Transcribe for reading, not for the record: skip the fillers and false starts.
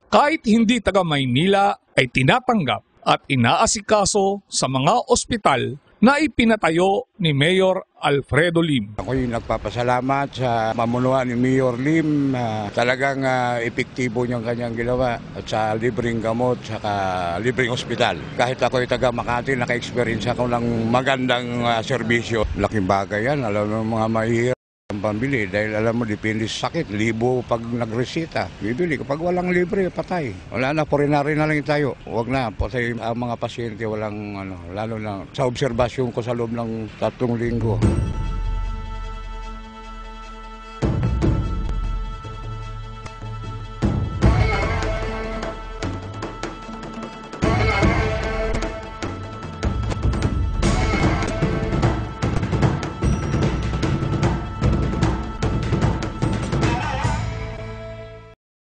kahit hindi taga Maynila ay tinatanggap at inaasikaso sa mga ospital na ipinatayo ni Mayor Alfredo Lim. Ako yung nagpapasalamat sa mamunuan ni Mayor Lim. Talagang epektibo niyang kanyang ginawa at sa libreng gamot, saka libreng ospital. Kahit ako yung taga Makati, naka-experience ako ng magandang serbisyo. Laking bagay yan, alam mo mga mahihirap ang pambili dahil alam mo depende sa sakit, libo pag nagresita, bibili kapag walang libre, patay. Wala na, foreignary na lang tayo. Huwag na, kasi ang mga pasyente walang lalo na sa obserbasyon ko sa loob ng 3 linggo.